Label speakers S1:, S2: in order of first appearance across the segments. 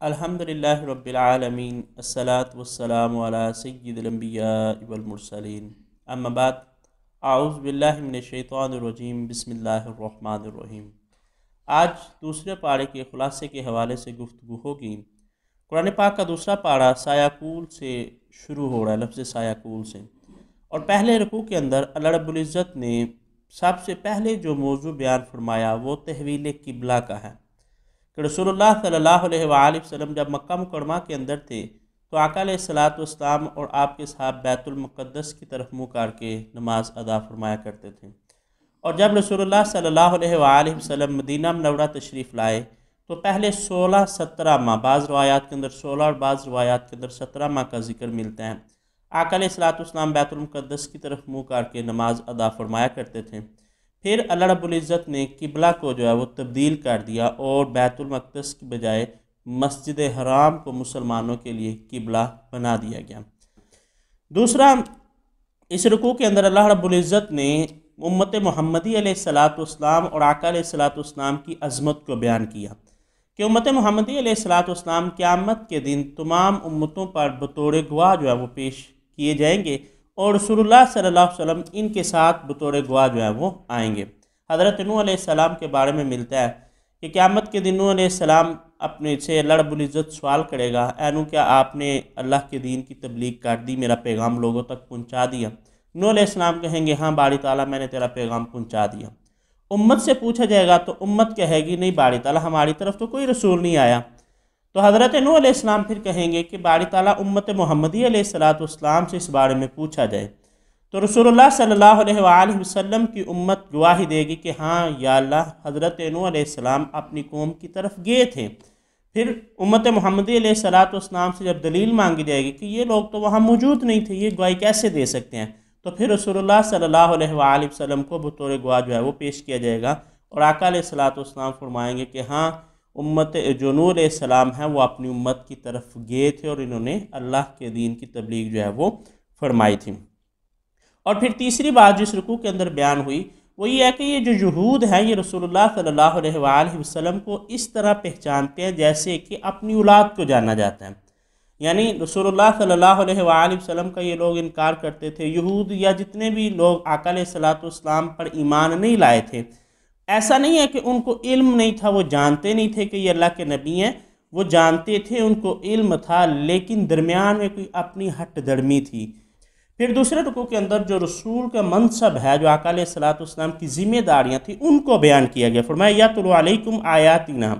S1: الحمدللہ رب العالمین الصلاۃ والسلام علی سید الانبیاء والمرسلین اما بعد اعوذ باللہ من الشیطان الرجیم بسم اللہ الرحمن الرحیم۔ آج دوسرے پارے کے خلاصے کے حوالے سے گفتگو ہوگی۔ قرآن پاک کا دوسرا پارہ سایہ کول سے شروع ہو رہا ہے، لفظ سایہ کول سے، اور پہلے رکوع کے اندر اللہ رب العزت نے سب سے پہلے جو موضوع بیان فرمایا وہ تحویل قبلہ کا ہے کہ رسول اللہ صلی اللہ علیہ وآلہ وسلم جب مکہ مکرمہ کے اندر تھے تو آقا علیہ السلام اور آپ کے صحابہ بیت المقدس کی طرف منہ کر کے نماز ادا فرمایا کرتے تھے، اور جب رسول اللہ صلی اللہ علیہ وآلہ وسلم مدینہ منورہ تشریف لائے تو پہلے 16-17 ماہ، بعض روایات کے اندر 16 اور بعض روایات کے اندر 17 ماہ کا ذکر ملتا ہے، آقا علیہ السلام بیت المقدس کی طرف منہ کر کے نماز ادا فرمایا کرتے تھے۔ پھر اللہ رب العزت نے قبلہ کو جو ہے وہ تبدیل کر دیا اور بیت المقدس کی بجائے مسجد حرام کو مسلمانوں کے لیے قبلہ بنا دیا گیا۔ دوسرا، اس رکوع کے اندر اللہ رب العزت نے امت محمدی علیہ السلام اور آقا علیہ السلام کی عظمت کو بیان کیا کہ امت محمدی علیہ السلام قیامت کے دن تمام امتوں پر بطور گواہ جو ہے وہ پیش کیے جائیں گے، اور رسول اللہ صلی اللہ علیہ وسلم ان کے ساتھ بطور گواہ جو ہے وہ آئیں گے۔ حضرت نوح علیہ السلام کے بارے میں ملتا ہے کہ قیامت کے دن نوح علیہ السلام اپنے سے اللہ رب العزت سوال کرے گا، اے نوح کیا آپ نے اللہ کے دین کی تبلیغ کر دی، میرا پیغام لوگوں تک پہنچا دیا؟ نوح علیہ السلام کہیں گے ہاں باری تعالیٰ میں نے تیرا پیغام پہنچا دیا۔ امت سے پوچھا جائے گا تو امت کہے گی نہیں باری تعالیٰ ہماری طرف تو کوئی رسول نہیں آیا۔ تو حضرت نوح علیہ السلام پھر کہیں گے کہ باری تعالیٰ امت محمدی علیہ السلام سے اس بارے میں پوچھا جائے، تو رسول اللہ صلی اللہ علیہ وآلہ وسلم کی امت گواہی دے گی کہ ہاں یا اللہ حضرت نوح علیہ السلام اپنی قوم کی طرف گئے تھے۔ پھر امت محمدی علیہ السلام سے جب دلیل مانگی جائے گی کہ یہ لوگ تو وہاں موجود نہیں تھے، یہ گواہی کیسے دے سکتے ہیں، تو پھر رسول اللہ صلی اللہ علیہ وآلہ وسلم کو بطور گواہ جو ہے وہ پیش کیا جائے گا، اور آقا علیہ السلام فرمائیں گے کہ ہاں امت جو نوح علیہ السلام ہے وہ اپنی امت کی طرف گئے تھے اور انہوں نے اللہ کے دین کی تبلیغ جو ہے وہ فرمائی تھی۔ اور پھر تیسری بات جس رکوع کے اندر بیان ہوئی وہ یہ ہے کہ یہ جو یہود ہیں یہ رسول اللہ صلی اللہ علیہ وآلہ وسلم کو اس طرح پہچانتے ہیں جیسے کہ اپنی اولاد کو جانا جاتا ہے، یعنی رسول اللہ صلی اللہ علیہ وآلہ وسلم کا یہ لوگ انکار کرتے تھے، یہود یا جتنے بھی لوگ آقا علیہ السلام پر ایمان نہیں لائے تھے، ایسا نہیں ہے کہ ان کو علم نہیں تھا، وہ جانتے نہیں تھے کہ یہ اللہ کے نبی ہیں، وہ جانتے تھے، ان کو علم تھا، لیکن درمیان میں کوئی اپنی ہٹ دھرمی تھی۔ پھر دوسرے رکوع کے اندر جو رسول کا منصب ہے، جو آقا علیہ السلام کی ذمہ داریاں تھیں، ان کو بیان کیا گیا۔ فرمایا یَتْلُو عَلَيْكُمْ آیاتنا،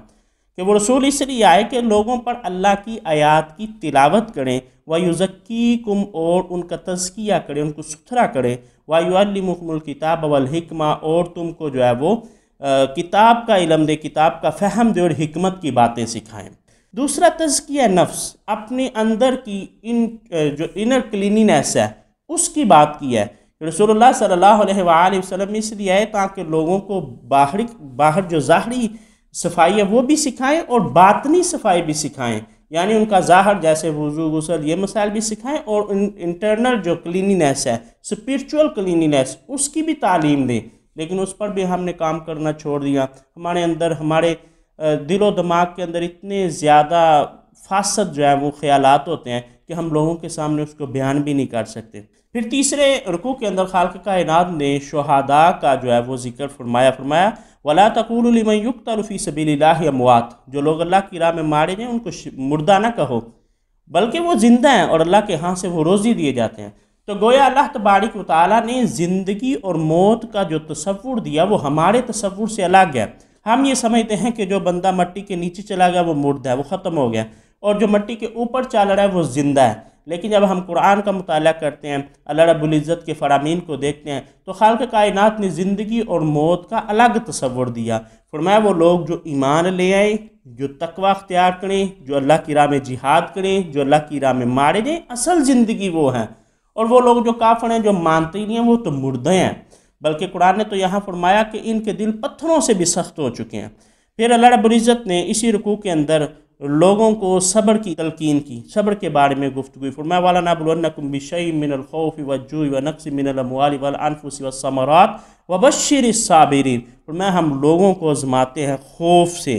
S1: کہ وہ رسول اس لیے آئے کہ لوگوں پر اللہ کی آیات کی تلاوت کریں، وَيُزَكِّيكُمْ، اور ان کا تزکیہ کریں، ان کو ستھرا کریں، وَيُعَلِّمُكُمُ الْكِتَابَ وَالْحِكْمَةَ، اور تم کو جو ہے وہ کتاب کا علم دے، کتاب کا فہم دے اور حکمت کی باتیں سکھائیں۔ دوسرا تزکیہ نفس، اپنے اندر کی جو انر کلینینس ہے اس کی بات کی ہے۔ رسول اللہ صلی اللہ علیہ وآلہ وسلم اس لیے آئے تاکہ لوگوں کو باہر جو ظاہری صفائی ہے وہ بھی سکھائیں اور باطنی صفائی بھی سکھائیں، یعنی ان کا ظاہر جیسے وضو غسل یہ مسائل بھی سکھائیں، اور انٹرنل جو کلینینس ہے، اسپرچول کلینینس، اس کی بھی تعلیم دیں۔ لیکن اس پر بھی ہم نے کام کرنا چھوڑ دیا، ہمارے اندر ہمارے دل و دماغ کے اندر اتنے زیادہ فاسد جو ہے وہ خیالات ہوتے ہیں کہ ہم لوگوں کے سامنے اس کو بیان بھی نہیں کر سکتے۔ پھر تیسرے رکوع کے اندر خالق کائنات نے شہداء کا جو ہے وہ ذکر فرمایا وَلَا تَقُولُوا لِمَنْ يُقْتَلُ فِي سَبِيلِ اللَّهِ أَمْوَاتٌ، جو لوگ اللہ کی راہ میں مارے جائیں ان کو مردہ نہ کہو، بلکہ وہ زندہ ہیں اور اللہ کے ہاں سے وہ روزی دیے جاتے ہیں۔ تو گویا اللہ تبارک و تعالیٰ نے زندگی اور موت کا جو تصور دیا وہ ہمارے تصور سے الگ ہے۔ ہم یہ سمجھتے ہیں کہ جو بندہ مٹی کے نیچے چلا گیا وہ مردہ ہے، وہ ختم ہو گیا، اور جو مٹی کے اوپر چل رہا ہے وہ زندہ ہے۔ لیکن جب ہم قرآن کا مطالعہ کرتے ہیں، اللہ رب العزت کے فرامین کو دیکھتے ہیں، تو خالق کائنات نے زندگی اور موت کا الگ تصور دیا۔ فرمایا وہ لوگ جو ایمان لے آئیں، جو تقوی اختیار کریں، جو اللہ کی راہ میں جہاد کریں، جو اللہ کی راہ میں مارے جائیں، اصل زندگی وہ ہیں، اور وہ لوگ جو کافر ہیں، جو مانتے ہی نہیں ہیں، وہ تو مردے ہیں۔ بلکہ قرآن نے تو یہاں فرمایا کہ ان کے دل پتھروں سے بھی سخت ہو چکے ہیں۔ پھر اللہ رب العزت نے اسی رکوع کے اندر لوگوں کو صبر کی تلقین کی، صبر کے بارے میں گفتگو فرمایا وَلَنَبْلُوَنَّكُمْ بِشَيْءٍ مِّنَ الْخَوْفِ وَالْجُوعِ وَنَقْصٍ مِّنَ الْأَمْوَالِ وَالْأَنفُسِ وَالثَّمَرَاتِ وَبَشِّرِ الصَّابِرِينَ۔ فرمایا ہم لوگوں کو آزماتے ہیں خوف سے،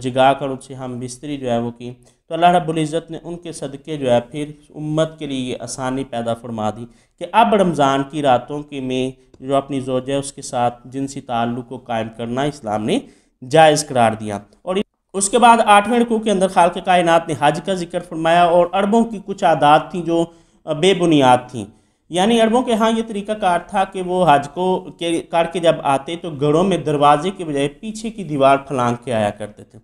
S1: جگا کر ان سے ہم بستری جو ہے وہ کی، تو اللہ رب العزت نے ان کے صدقے جو ہے پھر امت کے لیے یہ آسانی پیدا فرما دی کہ اب رمضان کی راتوں کے میں جو اپنی زوجہ اس کے ساتھ جنسی تعلق کو قائم کرنا اسلام نے جائز قرار دیا۔ اور اس کے بعد 8ویں رکوع کے اندر خالق کائنات نے حج کا ذکر فرمایا، اور عربوں کی کچھ عادات تھیں جو بے بنیاد تھیں، یعنی عربوں کے ہاں یہ طریقہ کار تھا کہ وہ حج کو کر کے جب آتے تو گھروں میں دروازے کے بجائے پیچھے کی دیوار پھلانگ کے آیا کرتے تھے۔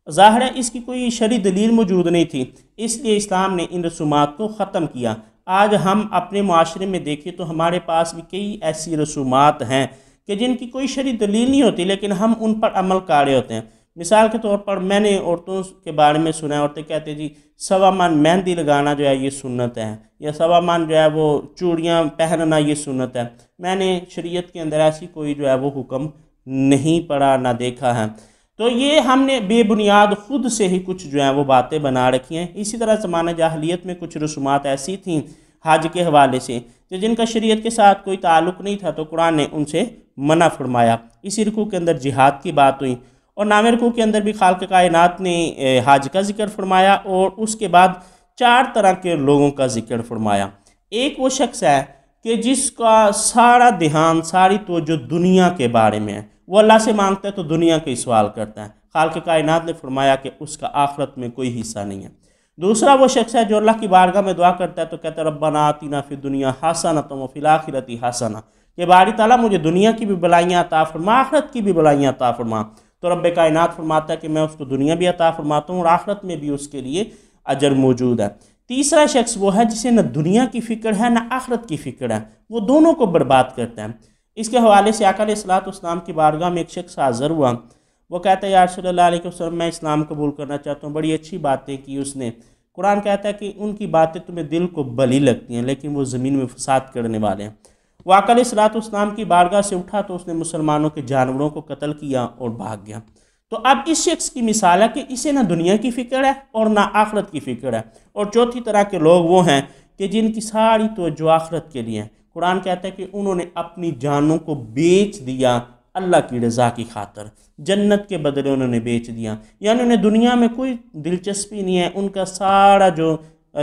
S1: ظاہر ہے اس کی کوئی شرعی دلیل موجود نہیں تھی، اس لیے اسلام نے ان رسومات کو ختم کیا۔ آج ہم اپنے معاشرے میں دیکھیں تو ہمارے پاس بھی کئی ایسی رسومات ہیں کہ جن کی کوئی شرعی دلیل نہیں ہوتی، لیکن ہم ان پر عمل کر رہے ہوتے ہیں۔ مثال کے طور پر میں نے عورتوں کے بارے میں سنا ہے، عورتیں کہتے ہیں جی 1.25 من مہندی لگانا جو ہے یہ سنت ہے، یا 1.25 من جو ہے وہ چوڑیاں پہننا یہ سنت ہے۔ میں نے شریعت کے اندر ایسی کوئی جو ہے وہ حکم نہیں پڑھا نہ دیکھا ہے۔ تو یہ ہم نے بے بنیاد خود سے ہی کچھ جو ہیں وہ باتیں بنا رکھی ہیں۔ اسی طرح زمانہ جاہلیت میں کچھ رسومات ایسی تھیں حج کے حوالے سے جن کا شریعت کے ساتھ کوئی تعلق نہیں تھا، تو قرآن نے ان سے منع فرمایا۔ اسی رکوع کے اندر جہاد کی بات ہوئی، اور 9ویں رکوع کے اندر بھی خالق کائنات نے حج کا ذکر فرمایا، اور اس کے بعد 4 طرح کے لوگوں کا ذکر فرمایا۔ ایک وہ شخص ہے کہ جس کا سارا دھیان، ساری توجہ دنیا کے بارے میں ہے، وہ اللہ سے مانگتا ہے تو دنیا کے سوال کرتا ہے۔ خالق کائنات نے فرمایا کہ اس کا آخرت میں کوئی حصہ نہیں ہے۔ دوسرا وہ شخص ہے جو اللہ کی بارگاہ میں دعا کرتا ہے تو کہتا ہے ربنا آتنا فی الدنیا حسنۃ وفی الآخرۃ حسنہ، کہ باری تعالیٰ مجھے دنیا کی بھی بلائیاں عطا فرما، آخرت کی بھی بلائیاں عطا فرما۔ تو رب کائنات فرماتا ہے کہ میں اس کو دنیا بھی عطا فرماتا ہوں اور آخرت میں بھی اس کے لیے اجر موجود ہے۔ تیسرا شخص وہ ہے جسے نہ دنیا کی فکر ہے نہ آخرت کی فکر ہے، وہ دونوں کو برباد کرتا ہے۔ اس کے حوالے سے آقا علیہ الصلوۃ والسلام کی بارگاہ میں ایک شخص حاضر ہوا، وہ کہتا ہے یا رسول اللہ علیہ وسلم میں اسلام قبول کرنا چاہتا ہوں۔ بڑی اچھی باتیں کی اس نے۔ قرآن کہتا ہے کہ ان کی باتیں تمہیں دل کو بھلی لگتی ہیں لیکن وہ زمین میں فساد کرنے والے ہیں۔ وہ آقا علیہ الصلوۃ والسلام کی بارگاہ سے اٹھا تو اس نے مسلمانوں کے جانوروں کو قتل کیا اور بھاگ گیا۔ تو اب اس شخص کی مثال ہے کہ اسے نہ دنیا کی فکر ہے اور نہ آخرت کی فکر ہے۔ اور چوتھی طرح کے لوگ وہ ہیں کہ جن کی ساری توجہ آخرت کے لیے ہے۔ قرآن کہتا ہے کہ انہوں نے اپنی جانوں کو بیچ دیا اللہ کی رضا کی خاطر، جنت کے بدلے انہوں نے بیچ دیا، یعنی انہیں دنیا میں کوئی دلچسپی نہیں ہے، ان کا سارا جو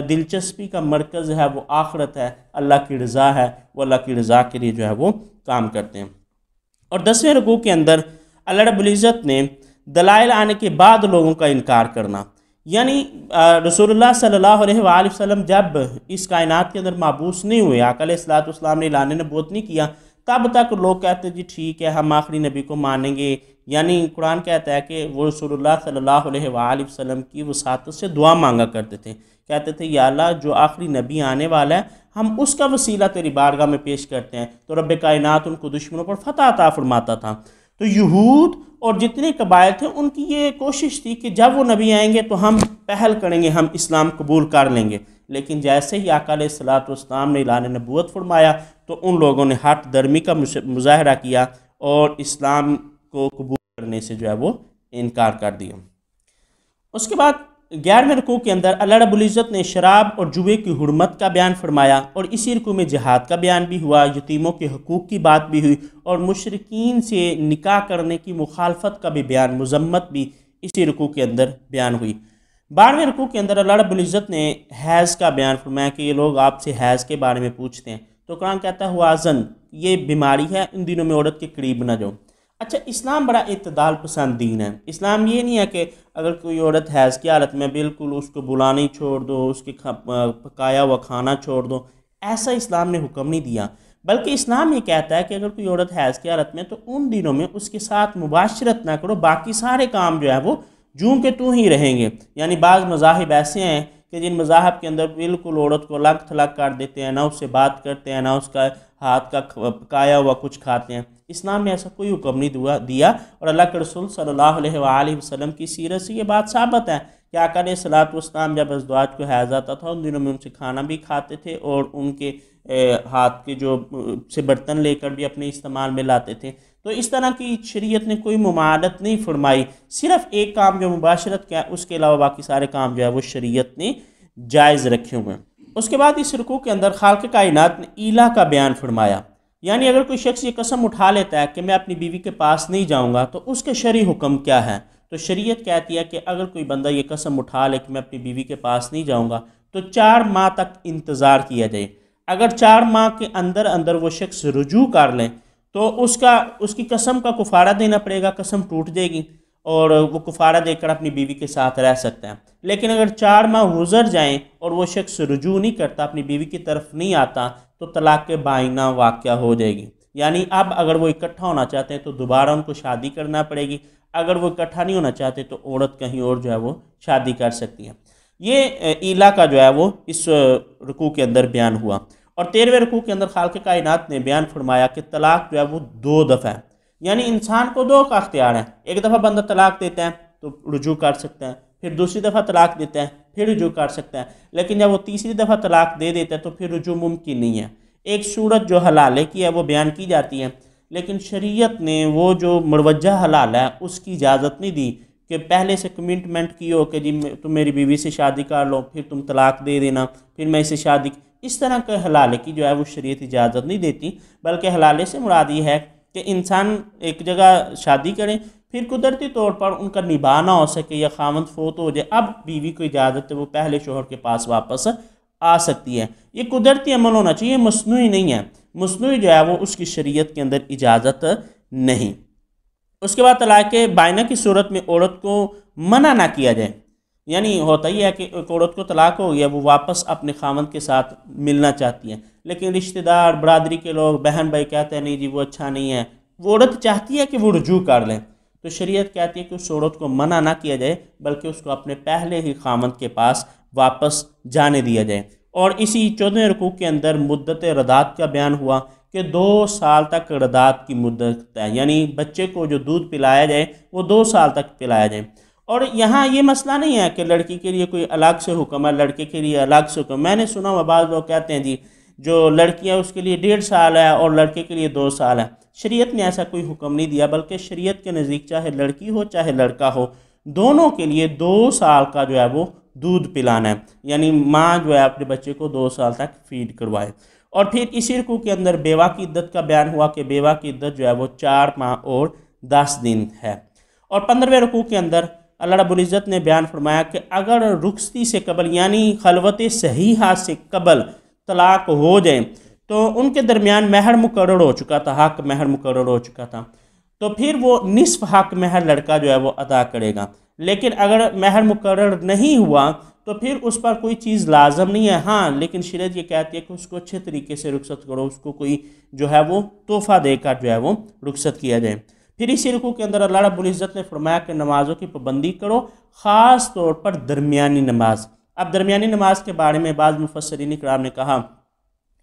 S1: دلچسپی کا مرکز ہے وہ آخرت ہے، اللہ کی رضا ہے، وہ اللہ کی رضا کے لیے جو ہے وہ کام کرتے ہیں۔ اور 10ویں رکوع کے اندر اللہ رب العزت نے دلائل آنے کے بعد لوگوں کا انکار کرنا، یعنی رسول اللہ صلی اللہ علیہ وآلہ وسلم جب اس کائنات کے اندر مبعوث نہیں ہوئے، آقا علیہ الصلوۃ والسلام نے اعلان نبوت نہیں کیا، تب تک لوگ کہتے ہیں جی ٹھیک ہے ہم آخری نبی کو مانیں گے۔ یعنی قرآن کہتا ہے کہ وہ رسول اللہ صلی اللہ علیہ وآلہ وسلم کی وساطت سے دعا مانگا کرتے تھے، کہتے تھے یا اللہ جو آخری نبی آنے والا ہے ہم اس کا وسیلہ تیری بارگاہ میں پیش کرتے ہیں، تو رب کائنات ان کو دشمنوں پر فتح عطا فرماتا تھا۔ تو یہود اور جتنے قبائل تھے ان کی یہ کوشش تھی کہ جب وہ نبی آئیں گے تو ہم پہل کریں گے، ہم اسلام قبول کر لیں گے، لیکن جیسے ہی آقا علیہ الصلوۃ والسلام نے اعلان نبوت فرمایا تو ان لوگوں نے ہٹ درمی کا مظاہرہ کیا اور اسلام کو قبول کرنے سے جو ہے وہ انکار کر دیا۔ اس کے بعد 11ویں رکوع کے اندر اللہ رب العزت نے شراب اور جوئے کی حرمت کا بیان فرمایا، اور اسی رکوع میں جہاد کا بیان بھی ہوا، یتیموں کے حقوق کی بات بھی ہوئی، اور مشرکین سے نکاح کرنے کی مخالفت کا بھی بیان، مذمت بھی اسی رکوع کے اندر بیان ہوئی۔ 12ویں رکوع کے اندر اللہ رب العزت نے حیض کا بیان فرمایا کہ یہ لوگ آپ سے حیض کے بارے میں پوچھتے ہیں، تو قرآن کہتا ہے حوازن، یہ بیماری ہے، ان دنوں میں عورت کے قریب نہ جاؤ۔ اچھا، اسلام بڑا اعتدال پسند دین ہے۔ اسلام یہ نہیں ہے کہ اگر کوئی عورت حیض کی حالت میں بالکل اس کو بلانا ہی چھوڑ دو، اس کے پکایا ہوا کھانا چھوڑ دو، ایسا اسلام نے حکم نہیں دیا، بلکہ اسلام یہ کہتا ہے کہ اگر کوئی عورت حیض کی حالت میں تو ان دنوں میں اس کے ساتھ مباشرت نہ کرو، باقی سارے کام جو ہے وہ جوں کہ تو ہی رہیں گے۔ یعنی بعض مذاہب ایسے ہیں کہ جن مذاہب کے اندر بالکل عورت کو الگ تھلگ کر دیتے ہیں، نہ اس سے بات کرتے ہیں، نہ اس کا ہاتھ کا پکایا ہوا کچھ کھاتے ہیں۔ اسلام نے ایسا کوئی حکم نہیں دیا، اور اللہ کے رسول صلی اللہ علیہ وآلہ وسلم کی سیرت سے یہ بات ثابت ہے کہ آقا علیہ الصلوۃ والسلام جب ازدواج کو حیض آتا تھا ان دنوں میں ان سے کھانا بھی کھاتے تھے اور ان کے ہاتھ کے جو سے برتن لے کر بھی اپنے استعمال میں لاتے تھے۔ تو اس طرح کی شریعت نے کوئی ممانعت نہیں فرمائی، صرف ایک کام جو مباشرت کیا، اس کے علاوہ باقی سارے کام جو ہے وہ شریعت نے جائز رکھے ہوئے ہیں۔ اس کے بعد اس رکوع کے اندر خالق کائنات نے ایلا کا بیان فرمایا، یعنی اگر کوئی شخص یہ قسم اٹھا لیتا ہے کہ میں اپنی بیوی کے پاس نہیں جاؤں گا تو اس کے شرعی حکم کیا ہے۔ تو شریعت کہتی ہے کہ اگر کوئی بندہ یہ قسم اٹھا لے کہ میں اپنی بیوی کے پاس نہیں جاؤں گا تو 4 ماہ تک انتظار کیا جائے۔ اگر 4 ماہ کے اندر اندر وہ شخص رجوع کر لیں تو اس کی قسم کا کفارہ دینا پڑے گا، قسم ٹوٹ جائے گی اور وہ کفارہ دے کر اپنی بیوی کے ساتھ رہ سکتا ہے۔ لیکن اگر 4 ماہ گزر جائیں اور وہ شخص رجوع نہیں کرتا، اپنی بیوی کی طرف نہیں آتا، تو طلاق بائنہ واقعہ ہو جائے گی۔ یعنی اب اگر وہ اکٹھا ہونا چاہتے ہیں تو دوبارہ ان کو شادی کرنا پڑے گی، اگر وہ اکٹھا نہیں ہونا چاہتے تو عورت کہیں اور جو ہے وہ شادی کر سکتی ہے۔ یہ ایلا کا جو ہے وہ اس رکوع کے اندر بیان ہوا۔ اور 13ویں رکوع کے اندر خالق کائنات نے بیان فرمایا کہ طلاق جو ہے وہ 2 دفعہ ہے، یعنی انسان کو 2 کا اختیار ہے۔ ایک دفعہ بندہ طلاق دیتا ہے تو رجوع کر سکتا ہے، پھر دوسری دفعہ طلاق دیتا ہے پھر رجوع کر سکتا ہے، لیکن جب وہ تیسری دفعہ طلاق دے دیتا ہے تو پھر رجوع ممکن نہیں ہے۔ ایک صورت جو حلالے کی ہے وہ بیان کی جاتی ہے، لیکن شریعت نے وہ جو مروجہ حلال ہے اس کی اجازت نہیں دی کہ پہلے سے کمٹمنٹ کی ہو کہ جی تم میری بیوی سے شادی کر لو پھر تم طلاق دے دینا پھر میں اسے شادی، اس طرح کے حلالے کی جو ہے وہ شریعت اجازت نہیں دیتی، بلکہ حلالے سے مراد یہ ہے کہ انسان ایک جگہ شادی کریں پھر قدرتی طور پر ان کا نباہ نہ ہو سکے یا خاوند فوت ہو جائے، اب بیوی کو اجازت ہے وہ پہلے شوہر کے پاس واپس آ سکتی ہے۔ یہ قدرتی عمل ہونا چاہیے، یہ مصنوعی نہیں ہے، مصنوعی جو ہے وہ اس کی شریعت کے اندر اجازت نہیں۔ اس کے بعد طلاق بائنہ کی صورت میں عورت کو منع نہ کیا جائے، یعنی ہوتا ہی ہے کہ ایک عورت کو طلاق ہو گیا، وہ واپس اپنے خاوند کے ساتھ ملنا چاہتی ہے، لیکن رشتہ دار برادری کے لوگ بہن بھائی کہتے ہیں نہیں جی وہ اچھا نہیں ہے، وہ عورت چاہتی ہے کہ وہ رجوع کر لیں، تو شریعت کہتی ہے کہ اس عورت کو منع نہ کیا جائے بلکہ اس کو اپنے پہلے ہی خاوند کے پاس واپس جانے دیا جائے۔ اور اسی 14ویں رکوع کے اندر مدت رضاعت کا بیان ہوا کہ 2 سال تک رضاعت کی مدت ہے، یعنی بچے کو جو دودھ پلایا جائے وہ 2 سال تک پلایا جائے۔ اور یہاں یہ مسئلہ نہیں ہے کہ لڑکی کے لیے کوئی الگ سے حکم ہے، لڑکے کے لیے الگ سے حکم۔ میں نے سنا ہوا بعض لوگ کہتے ہیں جی جو لڑکی ہے اس کے لیے 1.5 سال ہے اور لڑکے کے لیے 2 سال ہے۔ شریعت نے ایسا کوئی حکم نہیں دیا، بلکہ شریعت کے نزدیک چاہے لڑکی ہو چاہے لڑکا ہو، دونوں کے لیے 2 سال کا جو ہے وہ دودھ پلانا ہے، یعنی ماں جو ہے اپنے بچے کو 2 سال تک فیڈ کروائے۔ اور پھر اسی رکوع کے اندر بیوہ کی عدت کا بیان ہوا کہ بیوہ کی عدت جو ہے وہ 4 ماہ اور 10 دن ہے۔ اور 15ویں رکوع کے اندر اللہ رب العزت نے بیان فرمایا کہ اگر رخصتی سے قبل یعنی خلوت صحیحہ سے قبل طلاق ہو جائے تو ان کے درمیان مہر مقرر ہو چکا تھا، حق مہر مقرر ہو چکا تھا، تو پھر وہ نصف حق مہر لڑکا جو ہے وہ ادا کرے گا۔ لیکن اگر مہر مقرر نہیں ہوا تو پھر اس پر کوئی چیز لازم نہیں ہے، ہاں لیکن شریعت یہ کہتی ہے کہ اس کو اچھے طریقے سے رخصت کرو، اس کو کوئی جو ہے وہ تحفہ دے کر جو ہے وہ رخصت کیا جائے۔ پھر اسی رکوع کے اندر اللہ رب العزت نے فرمایا کہ نمازوں کی پابندی کرو، خاص طور پر درمیانی نماز۔ اب درمیانی نماز کے بارے میں بعض مفسرین کرام نے کہا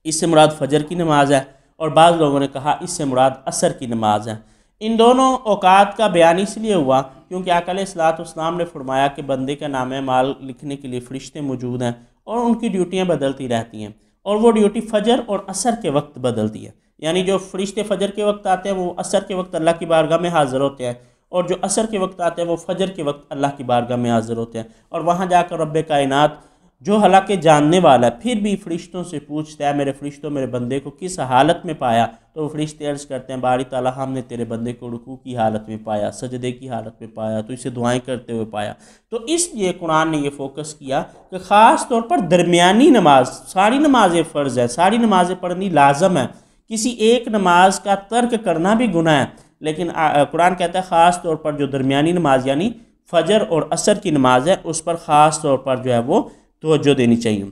S1: اس سے مراد فجر کی نماز ہے، اور بعض لوگوں نے کہا اس سے مراد عصر کی نماز ہے۔ ان دونوں اوقات کا بیان اس لیے ہوا کیونکہ آقا علیہ الصلوۃ والسلام نے فرمایا کہ بندے کا نام مال لکھنے کے لیے فرشتے موجود ہیں اور ان کی ڈیوٹیاں بدلتی رہتی ہیں، اور وہ ڈیوٹی فجر اور عصر کے وقت بدلتی ہے، یعنی جو فرشتے فجر کے وقت آتے ہیں وہ عصر کے وقت اللہ کی بارگاہ میں حاضر ہوتے ہیں، اور جو عصر کے وقت آتے ہیں وہ فجر کے وقت اللہ کی بارگاہ میں حاضر ہوتے ہیں، اور وہاں جا کر رب کائنات جو حالانکہ جاننے والا ہے پھر بھی فرشتوں سے پوچھتا ہے میرے فرشتوں میرے بندے کو کس حالت میں پایا، تو وہ فرشتے عرض کرتے ہیں باری تعالیٰ ہم نے تیرے بندے کو رکوع کی حالت میں پایا، سجدے کی حالت میں پایا، تو اسے دعائیں کرتے ہوئے پایا۔ تو اس لیے قرآن نے یہ فوکس کیا کہ خاص طور پر درمیانی نماز، ساری نمازیں فرض ہے، ساری نمازیں پڑھنی لازم ہے، کسی ایک نماز کا ترک کرنا بھی گناہ ہے، لیکن قرآن کہتا ہے خاص طور پر جو درمیانی نماز یعنی فجر اور عصر کی نماز ہے اس پر خاص طور پر جو ہے وہ توجہ دینی چاہیے۔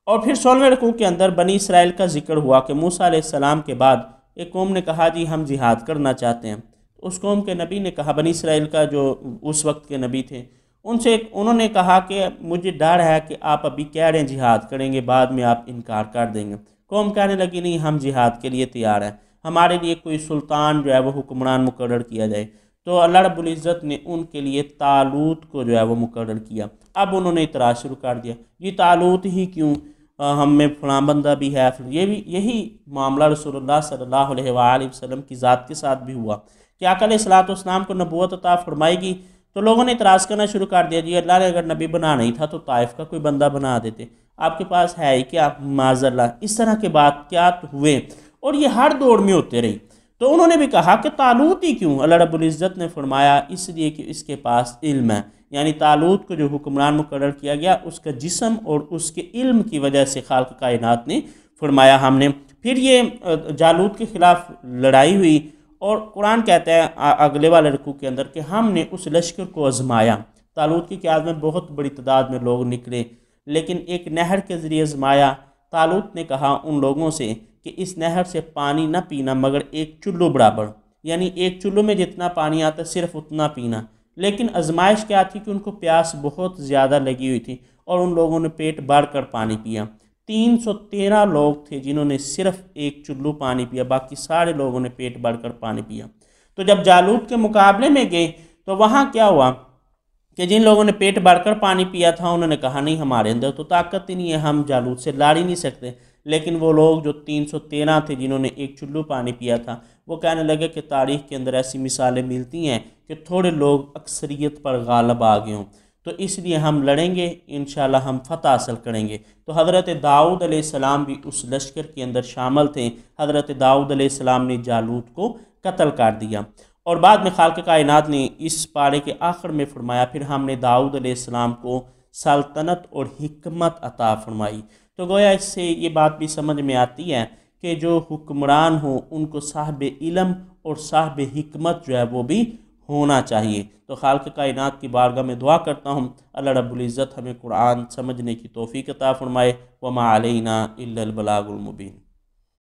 S1: اور پھر 16ویں رکوع کے اندر بنی اسرائیل کا ذکر ہوا کہ موسیٰ علیہ السلام کے بعد ایک قوم نے کہا جی ہم جہاد کرنا چاہتے ہیں، اس قوم کے نبی نے کہا، بنی اسرائیل کا جو اس وقت کے نبی تھے انہوں نے کہا کہ مجھے ڈر ہے کہ آپ ابھی کہہ رہے ہیں جہاد کریں گے، بعد میں آپ انکار کر دیں گے۔ قوم کہنے لگی نہیں ہم جہاد کے لیے تیار ہیں، ہمارے لیے کوئی سلطان جو ہے وہ حکمران مقرر کیا جائے۔ تو اللہ رب العزت نے ان کے لیے طالوت کو جو ہے وہ مقرر کیا۔ اب انہوں نے اعتراض شروع کر دیا یہ طالوت ہی کیوں، ہم میں فلاں بندہ بھی ہے، یہی معاملہ رسول اللہ صلی اللہ علیہ وآلہ وسلم کی ذات کے ساتھ بھی ہوا کہ آقا علیہ الصلوۃ والسلام کو نبوت عطا فرمائے گی، تو لوگوں نے اعتراض کرنا شروع کر دیا جی اللہ نے اگر نبی بنا نہیں تھا تو طائف کا کوئی بندہ بنا دیتے، آپ کے پاس ہے ہی کیا، معاذ اللہ۔ اس طرح کے واقعات ہوئے اور یہ ہر دور میں ہوتے رہی۔ تو انہوں نے بھی کہا کہ طالوت ہی کیوں؟ اللہ رب العزت نے فرمایا اس لیے کہ اس کے پاس علم ہے، یعنی طالوت کو جو حکمران مقرر کیا گیا اس کا جسم اور اس کے علم کی وجہ سے خالق کائنات نے فرمایا ہم نے۔ پھر یہ جالوت کے خلاف لڑائی ہوئی، اور قرآن کہتا ہے اگلے والے رکوع کے اندر کہ ہم نے اس لشکر کو آزمایا۔ طالوت کی قیادت میں بہت بڑی تعداد میں لوگ نکلے، لیکن ایک نہر کے ذریعے آزمایا۔ طالوت نے کہا ان لوگوں سے کہ اس نہر سے پانی نہ پینا مگر ایک چلو برابر، یعنی ایک چلو میں جتنا پانی آتا صرف اتنا پینا۔ لیکن آزمائش کیا تھی کہ ان کو پیاس بہت زیادہ لگی ہوئی تھی، اور ان لوگوں نے پیٹ بھر کر پانی پیا۔ 313 لوگ تھے جنہوں نے صرف ایک چلو پانی پیا، باقی سارے لوگوں نے پیٹ بھر کر پانی پیا۔ تو جب جالوت کے مقابلے میں گئے تو وہاں کیا ہوا کہ جن لوگوں نے پیٹ بھر کر پانی پیا تھا انہوں نے کہا نہیں، ہمارے اندر تو طاقت ہی نہیں ہے، ہم جالوت سے لڑ ہی نہیں سکتے۔ لیکن وہ لوگ جو 313 تھے جنہوں نے ایک چلو پانی پیا تھا، وہ کہنے لگے کہ تاریخ کے اندر ایسی مثالیں ملتی ہیں کہ تھوڑے لوگ اکثریت پر غالب آ گئے ہوں، تو اس لیے ہم لڑیں گے، انشاءاللہ ہم فتح حاصل کریں گے۔ تو حضرت داؤد علیہ السلام بھی اس لشکر کے اندر شامل تھے۔ حضرت داؤد علیہ السلام نے جالوت کو قتل کر دیا، اور بعد میں خالق کائنات نے اس پارے کے آخر میں فرمایا پھر ہم نے داؤد علیہ السلام کو سلطنت اور حکمت عطا فرمائی۔ تو گویا اس سے یہ بات بھی سمجھ میں آتی ہے کہ جو حکمران ہوں ان کو صاحب علم اور صاحب حکمت جو ہے وہ بھی ہونا چاہیے۔ تو خالق کائنات کی بارگاہ میں دعا کرتا ہوں اللہ رب العزت ہمیں قرآن سمجھنے کی توفیق عطا فرمائے۔ وما علینا الا البلاغ المبین۔